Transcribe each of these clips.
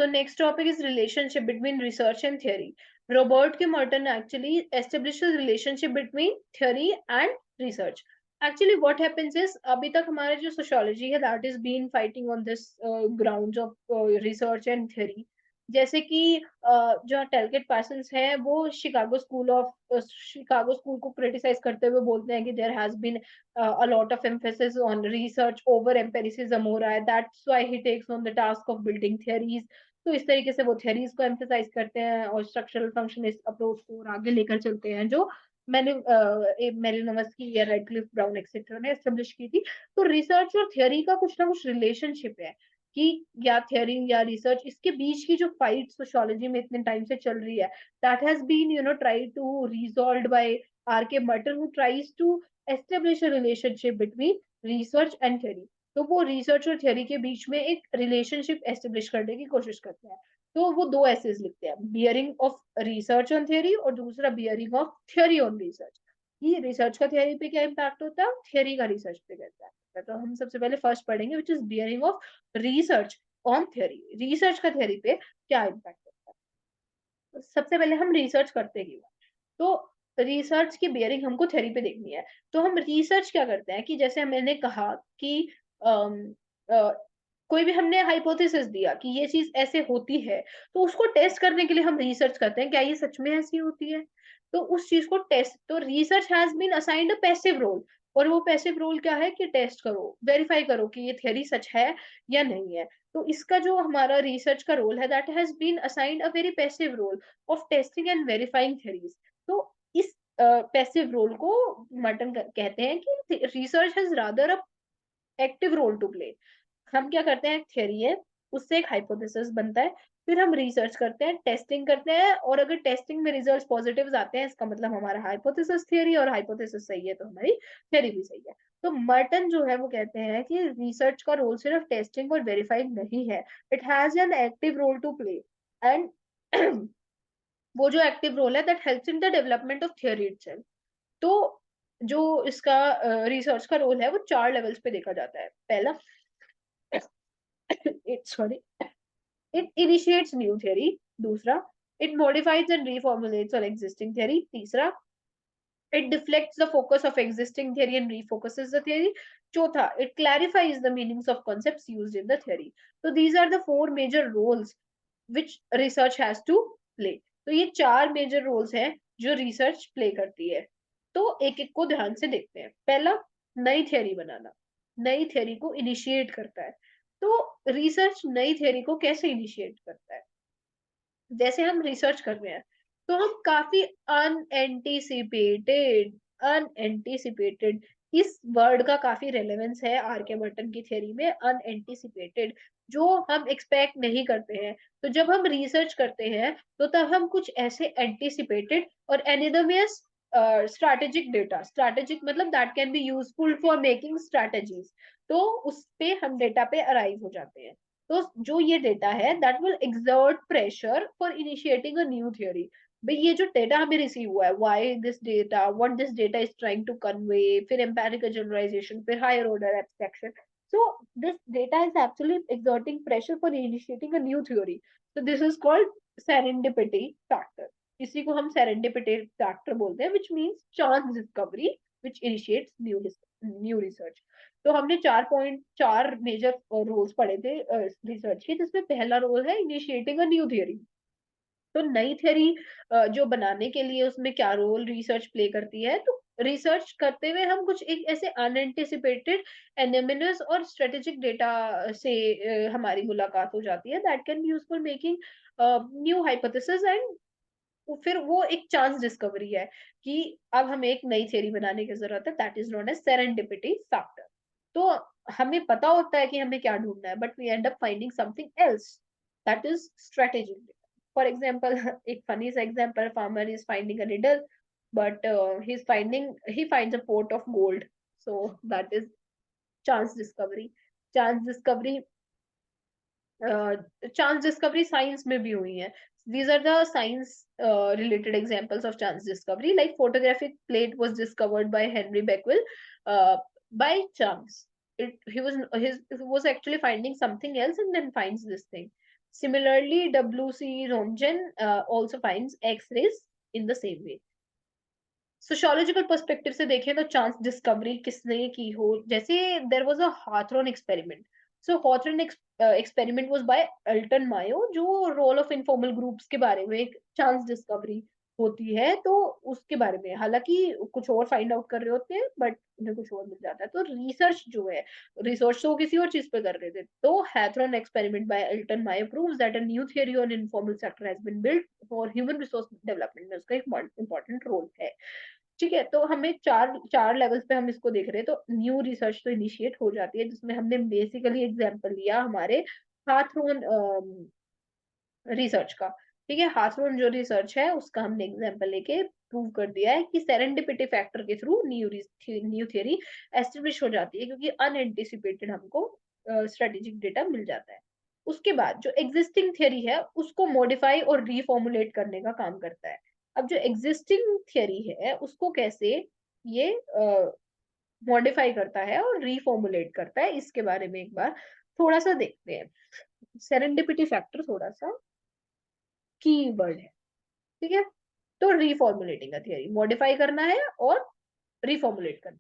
So next topic is relationship between research and theory. Robert K. Merton actually established a relationship between theory and research. Actually, what happens is अभी तक हमारा जो sociology है that is been fighting on this grounds of research and theory. जैसे कि जो टेलकेट Parsons हैं वो शिकागो स्कूल को क्रिटिसाइज करते हुए बोलते हैं कि there has been a lot of emphasis on research over empiricism हो रहा है, that's why he takes on the task of building theories. तो इस तरीके से वो थ्योरीज को एम्फेसाइज करते हैं और स्ट्रक्चरल फंक्शनिस्ट अप्रोच को और आगे लेकर चलते हैं जो मैंने मेलिनोवस्की या रेडक्लिफ ब्राउन एक्सेट्रा ने एस्टेब्लिश की थी। तो रिसर्च और थ्योरी का कुछ ना कुछ रिलेशनशिप है कि या थ्योरी या रिसर्च, इसके बीच की जो फाइट सोशियोलॉजी में इतने टाइम से चल रही है, that has been try to resolve by R K Merton, who tries to establish a relationship between research and theory. तो वो रिसर्च और थ्योरी के बीच में एक रिलेशनशिप एस्टेब्लिश करने की कोशिश करते हैं। तो वो दो एसेज लिखते हैं, bearing of research on theory और दूसरा bearing of theory on research. ये रिसर्च का थ्योरी पे क्या इम्पैक्ट होता है, थ्योरी का रिसर्च पे क्या इम्पैक्ट होता है। तो हम सबसे पहले फर्स्ट पढ़ेंगे which is bearing of research on theory. Research का थ्योरी पे क्या इम्पैक्ट होता है। तो सबसे पहले हम रिसर्च करते ही तो रिसर्च की बियरिंग हमको थ्योरी पे देखनी है। तो हम रिसर्च क्या करते हैं कि जैसे मैंने कहा कि अम, अ, कोई भी हमने हाइपोथेसिस दिया कि ये चीज ऐसे होती है, तो उसको टेस्ट करने के लिए हम रिसर्च करते हैं क्या ये सच में ऐसी होती है। तो उस चीज को टेस्ट, तो research has been assigned a passive role. और वो पैसिव रोल क्या है कि टेस्ट करो, वेरीफाई करो कि ये थ्योरी सच है या नहीं है। तो इसका जो हमारा रिसर्च का रोल है that has been assigned a very passive role of testing and verifying theories. तो इस पैसिव रोल को मर्टन कहते हैं कि research has rather a active role to play. हम क्या करते हैं, थ्योरी है, उससे एक हाइपोथेसिस बनता है, फिर हम रिसर्च करते हैं, टेस्टिंग करते हैं, और अगर टेस्टिंग में रिजल्ट्स पॉजिटिव आते हैं इसका मतलब हमारा हाइपोथेसिस थ्योरी, और हाइपोथेसिस सही है तो हमारी थ्योरी भी सही है। तो मर्टन जो है वो कहते हैं कि रिसर्च का रोल सिर्फ टेस्टिंग और वेरीफाइंग नहीं है, it has an active role to play. And वो जो एक्टिव रोल है that helps in the development of theory itself. तो जो इसका रिसर्च का रोल है वो 4 लेवल्स पे देखा जाता है। पहला, it sorry it initiates new theory. दूसरा, it modifies and reformulates on existing theory. तीसरा, it deflects the focus of existing theory and refocuses the theory. Chotha, it clarifies the meanings of concepts used in the theory. So these are the 4 major roles which research has to play. तो ये 4 major roles हैं जो research play करती है। तो एक एक को ध्यान से देखते हैं। पहला, नई थ्योरी बनाना, नई थ्योरी को इनिशिएट करता है। तो रिसर्च नई थ्योरी को कैसे इनिशिएट करता है, जैसे हम रिसर्च कर रहे हैं तो हम काफी अनएंटिसिपेटेड, अनएंटिसिपेटेड, इस वर्ड का काफी रेलेवेंस है आर के बर्टन की थ्योरी में, अनएंटिसिपेटेड, जो हम एक्सपेक्ट नहीं करते हैं। तो जब हम रिसर्च करते हैं तो तब हम कुछ ऐसे एंटिसिपेटेड और एनिदमियस स्ट्रैटेजिक डेटा, स्ट्रैटेजिक मतलब that can be useful for making strategies, तो उस पे हम डेटा पे अराइव हो जाते हैं। तो जो ये डेटा है that will exert pressure for initiating a new theory. भाई ये जो डेटा हमें रिसीव हुआ है, why this data, what this data is trying to convey, फिर एम्पिरिकल जनरलाइजेशन, फिर higher order abstraction, so this data is actually exerting pressure for initiating a new theory. So this is called serendipity factor. इसी को हम serendipity factor बोलते हैं, which means chance discovery which initiates new research. तो हमने 4 major roles पढ़े थे research के, जिसमें पहला रोल है इनिशिएटिंग अ न्यू थियरी। तो नई थियरी जो बनाने के लिए उसमें क्या रोल रिसर्च प्ले करती है, तो रिसर्च करते हुए हम कुछ एक ऐसे अनएंटिसिपेटेड एनिमिनस और स्ट्रेटेजिक डेटा से हमारी मुलाकात हो जाती है that can be useful making new hypothesis. And फिर वो एक चांस डिस्कवरी है कि अब हमें एक नई थ्योरी बनाने की जरूरत है, that is known as serendipity factor. तो हमें पता होता है कि हमें क्या ढूंढना है, but we end up finding something else, that is strategic. For example, एक फनी सा example, farmer is finding a riddle but he finds a pot of gold, so that is chance discovery. Chance discovery, chance discovery science में भी हुई है। these are the science related examples of chance discovery, like photographic plate was discovered by Henry Becquerel uh, by chance. He was actually finding something else and then finds this thing. Similarly, W.C. Rontgen also finds X-rays in the same way. Sociological perspective से देखें तो chance discovery किसने की हो, जैसे there was a Hawthorne experiment. So Hawthorne experiment was by Elton Mayo, जो role of informal groups के बारे में एक चांस डिस्कवरी होती है, तो उसके बारे में हालांकि कुछ और फाइंड आउट कर रहे होते हैं बट उन्हें कुछ और मिल जाता है। तो रिसर्च जो है, रिसर्च तो वो किसी और चीज पे कर रहे थे। तो Hawthorne experiment by Elton Mayo proves that a new theory on informal sector has been built for human resource development में उसका एक इंपॉर्टेंट रोल है। ठीक है, तो हमें चार चार लेवल्स पे हम इसको देख रहे हैं। तो न्यू रिसर्च तो इनिशिएट हो जाती है, जिसमें हमने बेसिकली एग्जांपल लिया हमारे हाथरॉन रिसर्च का। ठीक है, हाथरॉन जो रिसर्च है उसका हमने एग्जांपल लेके प्रूव कर दिया है कि सेरेंडिपिटी फैक्टर के थ्रू न्यू थ्योरी एस्टेब्लिश हो जाती है, क्योंकि अनएंटिसिपेटेड हमको स्ट्रेटेजिक डेटा मिल जाता है। उसके बाद जो एग्जिस्टिंग थ्योरी है उसको मॉडिफाई और रीफॉर्मुलेट करने का काम करता है। अब जो एग्जिस्टिंग थ्योरी है उसको कैसे ये मॉडिफाई करता है और रीफॉर्मुलेट करता है, इसके बारे में एक बार थोड़ा सा देखते हैं। सेरेंडिपिटी फैक्टर थोड़ा सा की वर्ड है। ठीक है, तो रीफॉर्मुलेटिंग का थियरी मॉडिफाई करना है और रिफॉर्मुलेट करना।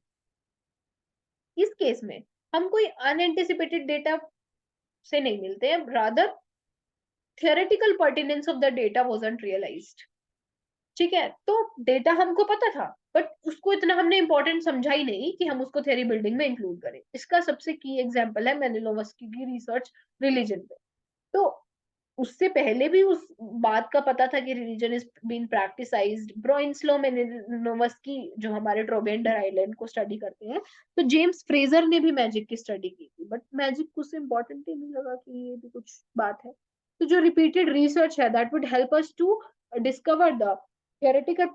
इस केस में हम कोई अनएंटिसिपेटेड डेटा से नहीं मिलते हैं, rather theoretical pertinence of the data wasn't realised. ठीक है, तो डेटा हमको पता था बट उसको इतना हमने इंपॉर्टेंट समझा ही नहीं कि हम उसको थ्योरी बिल्डिंग में इंक्लूड करें। इसका सबसे की एग्जांपल है मेनिलोवस्की की रिसर्च रिलीजन पे। तो उससे पहले भी उस बात का पता था कि रिलीजन इज बीन प्रैक्टिसाइज्ड। ब्रोइंसलो मेनिलोवस्की जो हमारे ट्रोगेंडर आइलैंड को स्टडी करते हैं, तो जेम्स फ्रेजर ने भी मैजिक की स्टडी की थी, बट मैजिक उससे इंपॉर्टेंट ही नहीं लगा कि ये भी कुछ बात है। तो जो रिपीटेड रिसर्च है that would help us to discover the theoretical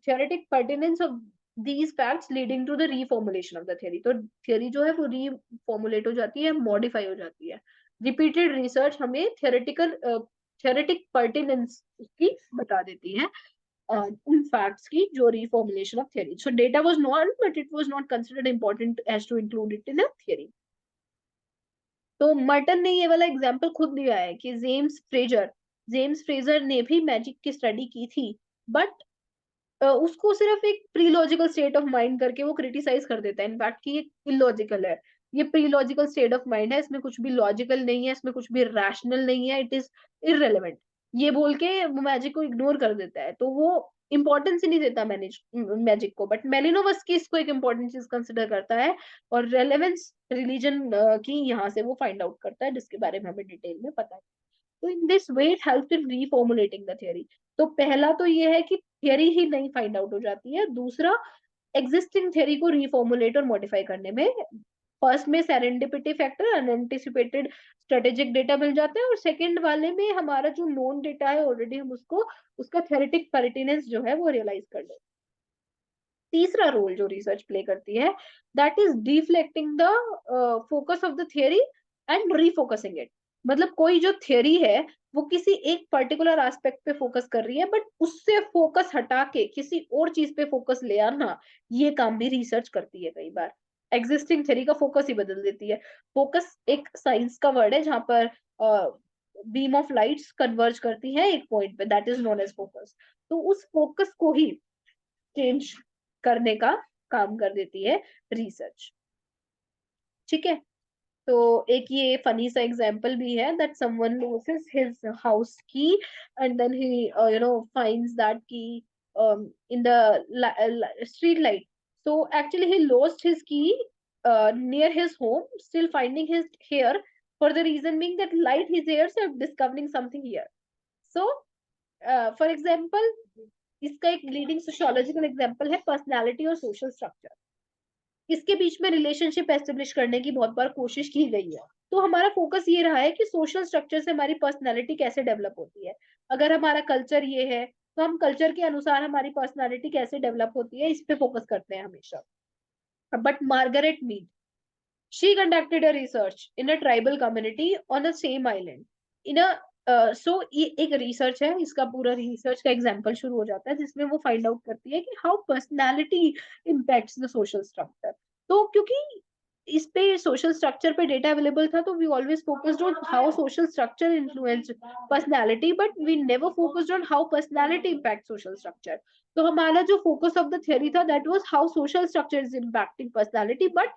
theoretic pertinence of these facts leading to the reformulation of the theory। तो theory जो है वो reformulate हो जाती है, modify हो जाती है। repeated research हमें theoretic pertinence उसकी बता देती है उन facts की जो reformulation of theory। So data was not, but it was not considered important as to include it in a theory। तो मर्टन ने ये वाला एग्जाम्पल खुद दिया है कि जेम्स फ्रेजर ने भी मैजिक की स्टडी की थी, बट उसको सिर्फ एक प्रीलॉजिकल स्टेट ऑफ माइंड करके वो क्रिटिसाइज कर देता है इनफैक्ट कि ये इलॉजिकल है, ये प्रीलॉजिकल स्टेट ऑफ माइंड है, इसमें कुछ भी लॉजिकल नहीं है, इसमें कुछ भी रैशनल नहीं है, इट इज इररेलेवेंट। ये बोल के वो मैजिक को इग्नोर कर देता है, तो वो इंपॉर्टेंस ही नहीं देता मैजिक को। बट मेलिनोवस्की इसको एक इंपॉर्टेंट चीज कंसिडर करता है और रेलेवेंस रिलीजन की यहाँ से वो फाइंड आउट करता है, जिसके बारे में हमें डिटेल में पता है। तो in this way it helps in reformulating the theory. तो पहला तो ये है कि थ्योरी ही नहीं फाइंड आउट हो जाती है, दूसरा एग्जिस्टिंग थ्योरी को रिफॉर्मुलेट और मॉडिफाई करने में फर्स्ट में serendipity factor unanticipated strategic data मिल जाता है, और सेकंड वाले में हमारा जो नोन डेटा है ऑलरेडी हम उसको उसका थ्योरेटिक पर्टिनेंस जो है वो रियलाइज कर लेते हैं। तीसरा रोल जो रिसर्च प्ले करती है that is deflecting the focus of the theory and refocusing it. मतलब कोई जो थियरी है वो किसी एक पर्टिकुलर एस्पेक्ट पे फोकस कर रही है, बट उससे फोकस हटा के किसी और चीज पे फोकस ले आना, ये काम भी रिसर्च करती है कई बार। एग्जिस्टिंग थियरी का फोकस ही बदल देती है। फोकस एक साइंस का वर्ड है जहां पर बीम ऑफ लाइट्स कन्वर्ज करती है एक पॉइंट पे, that is known as focus. तो उस फोकस को ही चेंज करने का काम कर देती है रिसर्च। ठीक है, तो एक ये फनी सा एग्जांपल भी है that someone loses his house key and then he finds that key in the street light। So actually he lost his key near his home, still finding his here for the reason being that light his ears are discovering something here। So for example, इसका एक leading sociological example है personality और social structure. इसके बीच में relationship establish करने की बहुत बार कोशिश की गई है। तो हमारा फोकस ये रहा है कि सोशल स्ट्रक्चर से हमारी पर्सनालिटी कैसे डेवलप होती है। अगर हमारा कल्चर ये है तो हम कल्चर के अनुसार हमारी पर्सनालिटी कैसे डेवलप होती है, इस पे फोकस करते हैं हमेशा। But Margaret Mead, she conducted a research in a tribal community on the same island in a ये एक रिसर्च है, इसका पूरा रिसर्च का एग्जांपल शुरू हो जाता है जिसमें वो फाइंड आउट करती है कि how personality impacts the social structure. तो क्योंकि इस पे सोशल स्ट्रक्चर पे डेटा अवेलेबल था, तो we always focused on how social structure influence personality, but we never focused on how personality impact social structure. तो हमारा जो फोकस ऑफ द थ्योरी था that was how social structure is impacting personality, but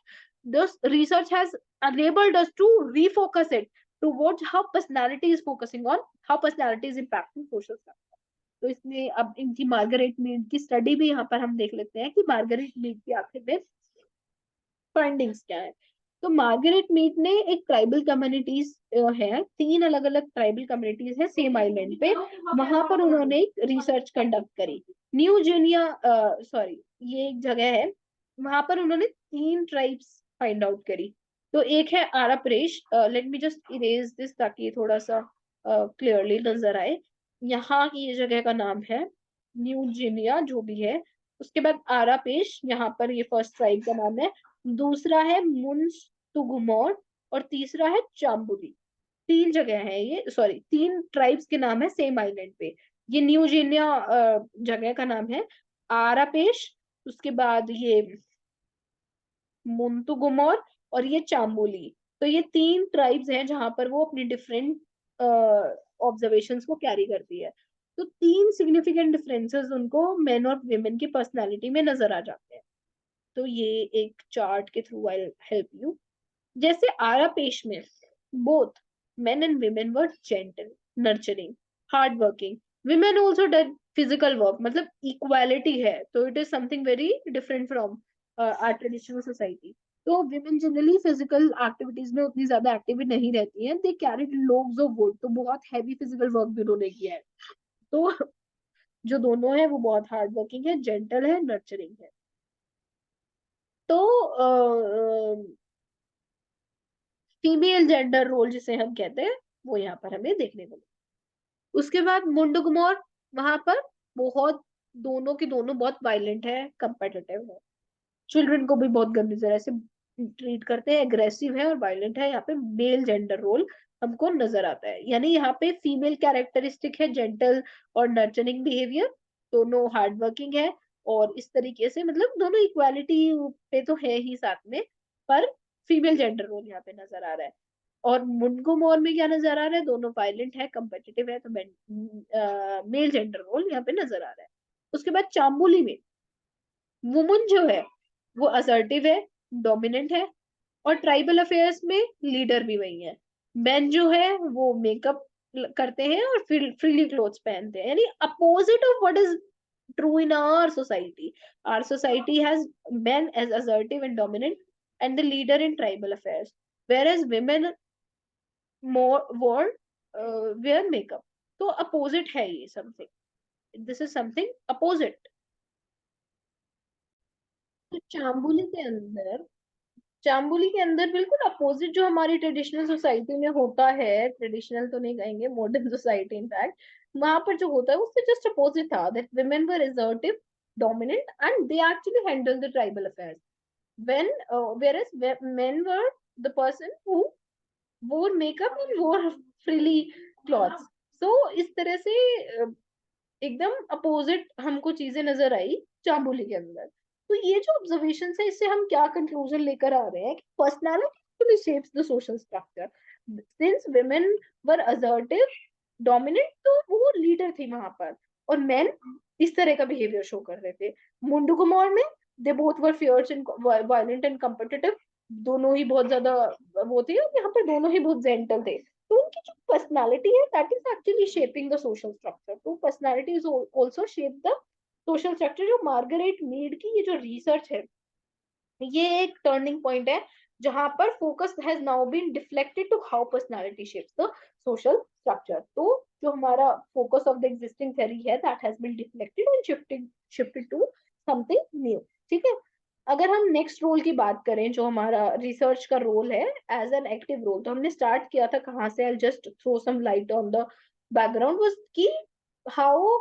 this research has enabled us to refocus it towards how personality is focusing on how personality is impacting social structure। तो इसमें अब इनकी Margaret Mead की study भी यहाँ पर हम देख लेते हैं कि मार्गरेट मीड की आखिर में फाइंडिंग्स क्या है। तो मार्गरेट मीड ने एक ट्राइबल कम्युनिटीज है, 3 अलग अलग ट्राइबल कम्युनिटीज है सेम आइलैंड पे, वहां पर उन्होंने एक रिसर्च कंडक्ट करी। न्यू जुनिया सॉरी ये एक जगह है, वहां पर उन्होंने 3 ट्राइब्स फाइंड आउट करी। तो एक है आरा प्रेश, let me just erase this ताकि ये थोड़ा सा क्लियरली नजर आए। यहाँ की ये जगह का नाम है न्यू जिनिया जो भी है। उसके बाद आरा पेश, यहाँ पर ये फर्स्ट ट्राइब का नाम है। दूसरा है मुन्स और तीसरा है चाम्बुली। 3 जगह है ये, सॉरी 3 ट्राइब्स के नाम है सेम आइलैंड पे। ये न्यू जिनिया जगह का नाम है, आरापेश, उसके बाद ये मुंतुगुमोर और ये चाम्बुली। तो ये 3 ट्राइब्स हैं जहां पर वो अपनी डिफरेंट ऑब्जर्वेशंस को कैरी करती है। तो 3 सिग्निफिकेंट डिफरेंसेस उनको मेन और वुमेन की पर्सनालिटी में नजर आ जाते हैं। तो ये एक चार्ट के थ्रू आई हेल्प यू। जैसे आरा पेश में both men and women were gentle, nurturing, hard working. Women also did physical work, मतलब इक्वालिटी है, तो it is something very different from our traditional society. तो विमेन जनरली फिजिकल एक्टिविटीज में उतनी ज्यादा एक्टिव नहीं रहती हैं, they carried loads of wood, तो बहुत हैवी फिजिकल वर्क भी उन्होंने किया है। तो जो दोनों है वो बहुत हार्ड वर्किंग है, जेंटल है, नर्चरिंग है। तो फीमेल जेंडर रोल जिसे हम कहते हैं वो यहाँ पर हमें देखने को मिला। उसके बाद मुंडुगमोर, वहां पर बहुत दोनों की दोनों बहुत वायलेंट है, कंपेटिटिव है, चिल्ड्रन को भी बहुत गंदी तरह से ट्रीट करते हैं, एग्रेसिव है और वायलेंट है। यहाँ पे मेल जेंडर रोल हमको नजर आता है, यानी यहाँ पे फीमेल कैरेक्टरिस्टिक है जेंटल और नर्चरिंग बिहेवियर, दोनों हार्ड वर्किंग है। और इस तरीके से मतलब दोनों इक्वालिटी पे तो है ही साथ में, पर फीमेल जेंडर रोल यहाँ पे नजर आ रहा है। और मुनगुमोर में क्या नजर आ रहा है, दोनों वायलेंट है, कम्पिटिटिव है, तो मेल जेंडर रोल यहाँ पे नजर आ रहा है। उसके बाद चामुली में वुमन जो है वो असर्टिव है, डोमिनेंट है, और ट्राइबल अफेयर्स में लीडर भी वही है। मेन जो है वो मेकअप करते हैं और फ्रीली क्लोथ्स पहनते हैं, यानी opposite of what is true in our society. Our society has men as assertive and dominant and the leader in tribal affairs, whereas women more wore wear makeup। तो opposite है ये something, this is something opposite. तो चाम्बुली के अंदर बिल्कुल opposite जो हमारी traditional society में होता है, ट्रेडिशनल तो नहीं कहेंगे, मॉडर्न सोसाइटी इनफैक्ट, वहां पर जो होता है उससे जस्ट अपोजिट था, that women were assertive, dominant and they actually handled the tribal affairs, when whereas men were the person who wore makeup and wore freely clothes। so इस तरह से एकदम अपोजिट हमको चीजें नजर आई चांबोली के अंदर। तो ये जो ऑब्जर्वेशन है इससे हम क्या कंक्लूजन लेकर आ रहे हैं कि personality actually shapes the social structure. Since women were assertive, dominant, तो वो लीडर थी वहां पर, और मेन इस तरह का बिहेवियर शो कर रहे थे। मुंडुकुमार में they both were fierce and violent and competitive, दोनों ही बहुत ज्यादा वो थे, और यहाँ पर दोनों ही बहुत जेंटल थे। तो उनकी जो पर्सनालिटी है that is actually shaping the social structure. तो personality is also shape the social structure. जो मार्गरेट मीड की ये जो रिसर्च है ये एक टर्निंग पॉइंट है, जहां पर focus has now been deflected to how personality shapes the social structure. तो जो हमारा focus of the existing theory है that has been deflected and shifted to something new. ठीक है। अगर हम नेक्स्ट रोल की बात करें, जो हमारा रिसर्च का रोल है एज एन एक्टिव रोल, तो हमने स्टार्ट किया था कहाँ से, I just throw some light on the background, was कि how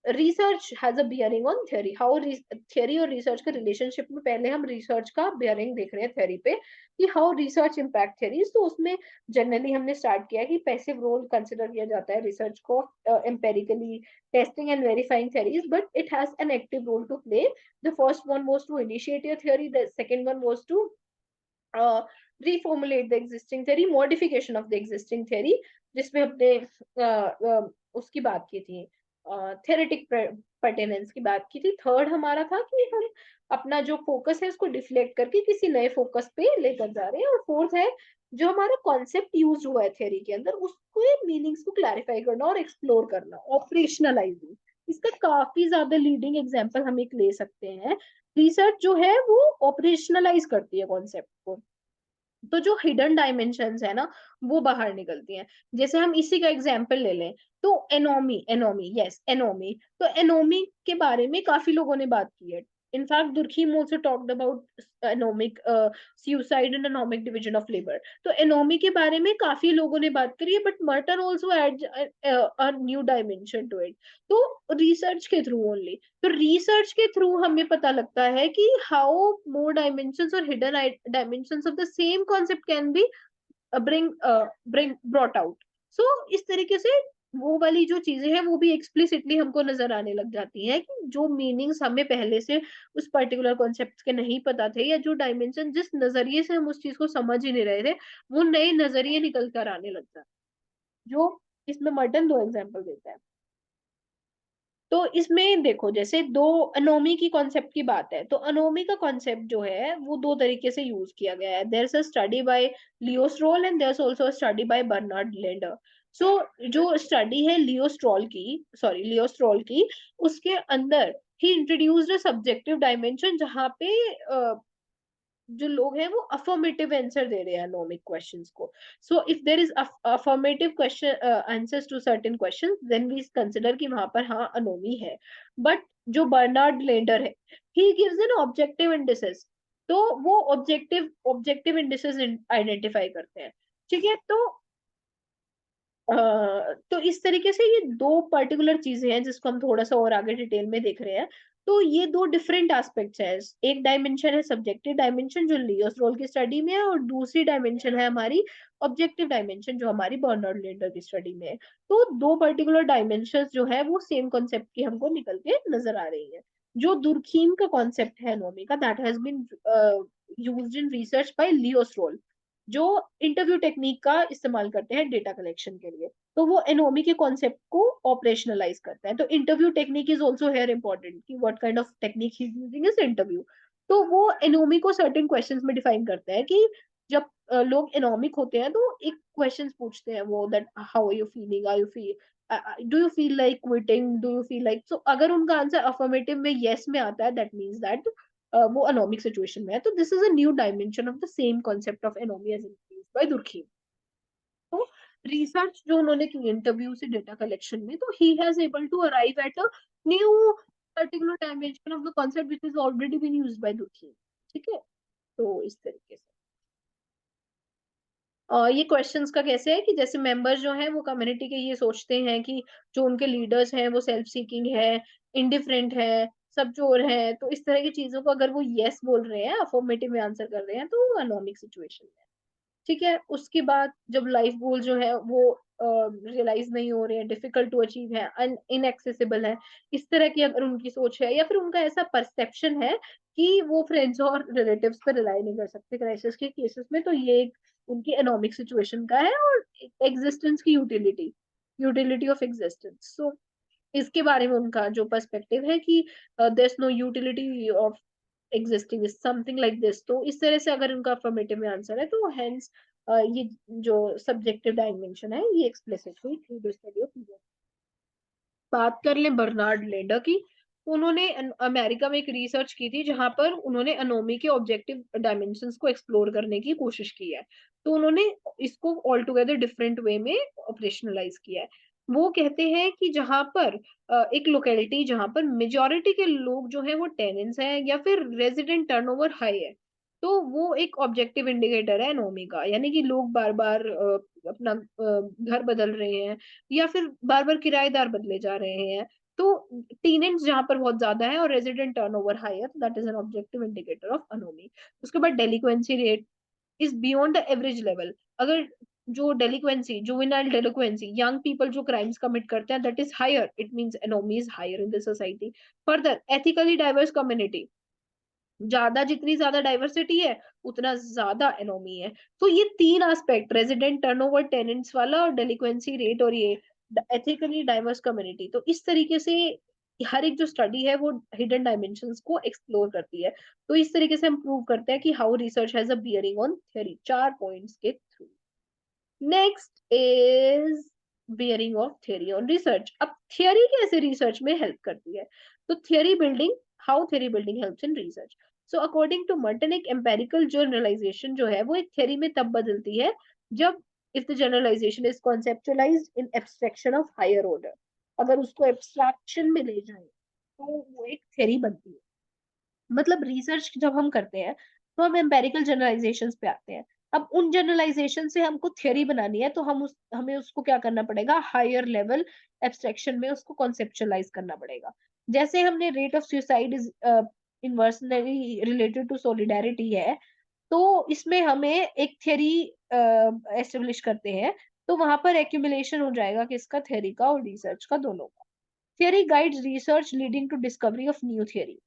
research has a bearing on theory, how theory और रिसर्च के रिलेशनशिप में पहले हम रिसर्च का बियरिंग देख रहे हैं थ्योरी पे, कि हाउ रिसर्च इम्पैक्ट थ्योरीज। तो उसमें जनरली हमने स्टार्ट किया कि पैसिव रोल कंसिडर किया जाता है रिसर्च को, empirically testing and verifying theories, but it has an active role to play. The first one was to initiate your theory. The second one was to reformulate the existing theory, modification of the existing theory, जिसमें हमने उसकी बात की थी, theoretic pertinence की बात की थी। थर्ड हमारा था कि हम अपना जो फोकस है उसको डिफ्लेक्ट करके किसी नए फोकस पे लेकर जा रहे हैं। और फोर्थ है जो हमारा कॉन्सेप्ट यूज हुआ है थ्योरी के अंदर उसको मीनिंग्स को क्लैरिफाई करना और एक्सप्लोर करना, ऑपरेशनलाइजिंग। इसका काफी ज्यादा लीडिंग एग्जांपल हम एक ले सकते हैं। रिसर्च जो है वो ऑपरेशनलाइज करती है कॉन्सेप्ट को, तो जो हिडन डायमेंशंस है ना वो बाहर निकलती हैं। जैसे हम इसी का एग्जांपल ले लें तो एनोमी, एनोमी, यस एनोमी, तो एनोमी के बारे में काफी लोगों ने बात की है। In fact Durkheim also talked about anomic suicide and anomic division of labour. तो एनोमी के बारे में काफी लोगों ने बात करी है, but Merton also add a new dimension to it. तो रिसर्च के थ्रू ओनली, तो रिसर्च के थ्रू हमें पता लगता है कि हाउ मोर डायमेंशंस और hidden dimensions of the same concept can be bring brought out. So इस तरीके से वो वाली जो चीजें हैं वो भी एक्सप्लिसिटली हमको नजर आने लग जाती हैं कि जो मीनिंग्स हमें पहले से उस पर्टिकुलर कॉन्सेप्ट के नहीं पता थे, या जो डायमेंशन जिस नजरिए से हम उस चीज को समझ ही नहीं रहे थे, वो नए नजरिए निकल कर आने लग जाते हैं, जो इसमें मर्टन दो एग्जाम्पल देता है। तो इसमें देखो जैसे दो अनोमी की कॉन्सेप्ट की बात है, तो अनोमी का कॉन्सेप्ट जो है वो दो तरीके से यूज किया गया है। There is a study by Leo Strole and there is also a study by Bernard Lander. So जो स्टडी है लियो स्ट्रोल की, उसके अंदर ही इंट्रोड्यूस्ड अ सब्जेक्टिव डायमेंशन, जहाँ पे जो लोग हैं वो अफर्मेटिव आंसर दे रहे हैं अनोमिक क्वेश्चंस को। So if there is affirmative question answers to certain questions, then we consider कि वहां पर हाँ अनोमी है। बट जो बर्नार्ड लेंडर है, he gives an objective indices, तो वो ऑब्जेक्टिव ऑब्जेक्टिव इंडिसेस आइडेंटिफाई करते हैं। ठीक है, तो इस तरीके से ये दो पर्टिकुलर चीजें हैं जिसको हम थोड़ा सा और आगे डिटेल में देख रहे हैं। तो ये दो डिफरेंट एस्पेक्ट्स हैं। एक डायमेंशन है सब्जेक्टिव डायमेंशन जो लियोस रोल की स्टडी में है, और दूसरी डायमेंशन है हमारी ऑब्जेक्टिव डायमेंशन जो हमारी बर्नार्ड लेंडर की स्टडी में है। तो दो पर्टिकुलर डायमेंशंस जो है वो सेम कॉन्सेप्ट की हमको निकल के नजर आ रही है। जो दुर्खीम का कॉन्सेप्ट है नोमी का, that has been used in research by Leo Srole, जो इंटरव्यू टेक्निक का इस्तेमाल करते हैं डेटा कलेक्शन के लिए। तो वो एनोमी के कॉन्सेप्ट को ऑपरेशनलाइज करता है। तो interview technique is also here important कि what kind of technique he using is interview. तो वो एनोमी को सर्टेन क्वेश्चंस में डिफाइन करता है कि जब लोग एनोमिक होते हैं तो एक क्वेश्चंस पूछते हैं वो, that how are you feeling, are you feel, do you feel like quitting, do you feel like, so अगर उनका आंसर अफर्मेटिव में यस में आता है, दैट मीन्स दैट वो अनोमिक सिचुएशन में है। तो this is a new dimension of the same concept of anomie as increase by Durkheim. तो रिसर्च जो उन्होंने की इंटरव्यू से डेटा कलेक्शन में, तो he has able to arrive at a new particular dimension of the concept which is already been used by Durkheim. ठीक है, तो इस तरीके से ये क्वेश्चंस का कैसे है कि जैसे मेंबर्स जो हैं वो कम्युनिटी के ये सोचते हैं कि जो उनके लीडर्स हैं वो सेल्फ सीकिंग है, इंडिफरेंट है, सब चोर है। तो इस तरह की चीजों को अगर वो यस बोल रहे हैं, अफर्मेटिव में आंसर कर रहे हैं, तो वो अनोमिक सिचुएशन है। ठीक है, उसके बाद जब लाइफ गोल जो है वो रियलाइज नहीं हो रहे हैं, डिफिकल्ट टू अचीव है, इनएक्सेसिबल है, इस तरह की अगर उनकी सोच है, या फिर उनका ऐसा परसेप्शन है कि वो फ्रेंड्स और रिलेटिव्स पर रिलाई नहीं कर सकते क्राइसिस के केसेस में, तो ये एक उनकी एनोमिक सिचुएशन का है। और एग्जिस्टेंस की utility, utility of existence, so इसके बारे में उनका जो पर्सपेक्टिव है कि there is no utility of existing is something like this. तो इस तरह से अगर उनका अफर्मेटिव में आंसर है, तो हेंस ये जो सब्जेक्टिव डायमेंशन है ये एक्सप्लिसिट हुई थ्रू द स्टडी ऑफ। बात कर लें बर्नार्ड लेंडर की, तो उन्होंने अमेरिका में एक रिसर्च की थी जहां पर उन्होंने अनोमी के ऑब्जेक्टिव डायमेंशंस को एक्सप्लोर करने की कोशिश की है। तो उन्होंने इसको ऑल टुगेदर डिफरेंट वे में ऑपरेशनलाइज किया है। वो कहते हैं कि जहां पर एक लोकेलिटी जहां पर मेजोरिटी के लोग जो है वो टेनेंट्स हैं, या फिर रेजिडेंट टर्नओवर हाई है, तो वो एक ऑब्जेक्टिव इंडिकेटर है अनोमी का। यानी कि लोग बार बार अपना घर बदल रहे हैं, या फिर बार-बार किराएदार बदले जा रहे हैं। तो टेनेंट्स जहाँ पर बहुत ज़्यादा है और रेज़िडेंट टर्नओवर हाई है, तो that is an objective indicator of anomie. उसके बाद delinquency rate is beyond the average level. अगर जो delinquency, juvenile delinquency, young people जो क्राइम्स कमिट करते हैं, that is higher, it means anomie is higher in the society. Further ethically diverse community, ज्यादा जितनी ज्यादा डाइवर्सिटी है उतना ज्यादा एनोमी है। तो ये तीन एस्पेक्ट, रेजिडेंट टर्नओवर, टेनेंट्स वाला, और डेलिक्वेंसी रेट, और ये एथिकली डाइवर्स कम्युनिटी, तो इस तरीके से हर एक जो स्टडी है वो हिडन डायमेंशंस को एक्सप्लोर करती है। तो इस तरीके से हम प्रूव करते हैं कि how research has a bearing on theory, 4 points के through. Next is bearing of theory on research. अब थियरी कैसे रिसर्च में हेल्प करती है? तो theory building, how theory building helps in research. So according to Merton, एक empirical generalisation जो है वो एक थियरी में तब बदलती है जब if the generalisation is conceptualised in abstraction of higher order. अगर उसको एब्स्ट्रैक्शन में ले जाए तो वो एक थियरी बनती है। मतलब रिसर्च जब हम करते हैं तो हम एम्पेरिकल जनरलाइजेशंस पे आते हैं। अब उन जनरलाइजेशन से हमको थ्योरी बनानी है तो हमें उसको क्या करना पड़ेगा, हायर लेवल एब्स्ट्रैक्शन में उसको कॉन्सेप्चुअलाइज करना पड़ेगा। जैसे हमने rate of suicide is inversely related to solidarity है, तो इसमें हमें एक थ्योरी एस्टेब्लिश करते हैं, तो वहां पर एक्यूमुलेशन हो जाएगा किसका, थ्योरी का और रिसर्च का, दोनों का। Theory guides research leading to discovery of new theory.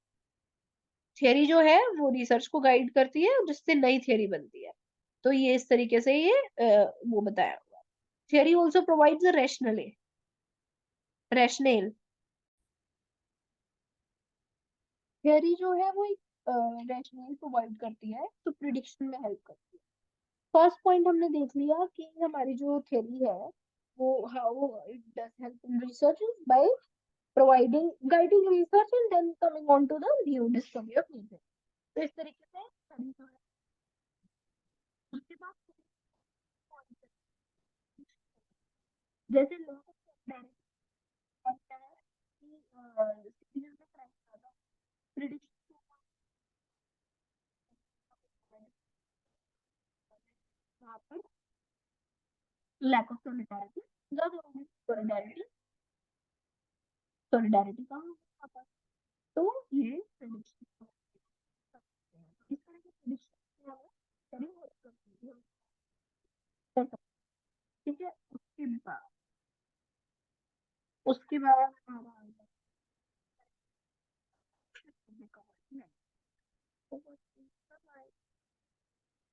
Theory जो है वो रिसर्च को गाइड करती है जिससे नई थियरी बनती है। तो ये इस तरीके से ये वो बताया हुआ। Theory also provides a rational. Theory जो है वो एक रैशनल प्रोवाइड करती है, तो प्रिडिक्शन में हेल्प करती है। फर्स्ट पॉइंट हमने देख लिया कि हमारी जो थियरी है वो how it does help in research by providing guiding research and then coming on to the new discovery of new thing. तो इस तरीके से study जो है, उसके बाद जैसे लोगों को डायरेक्ट लगता है कि सीरियल में क्राइम ज्यादा प्रिडिक्शन वहाँ पर लैक ऑफ सॉलिडारिटी ज्यादा होगी। सॉलिडारिटी कम होगी वहाँ पर। तो ये प्रिडिक्शन इस तरह के प्रिडिक्शन हमें करी हो सकती है। ठीक है, उसके बाद हमारा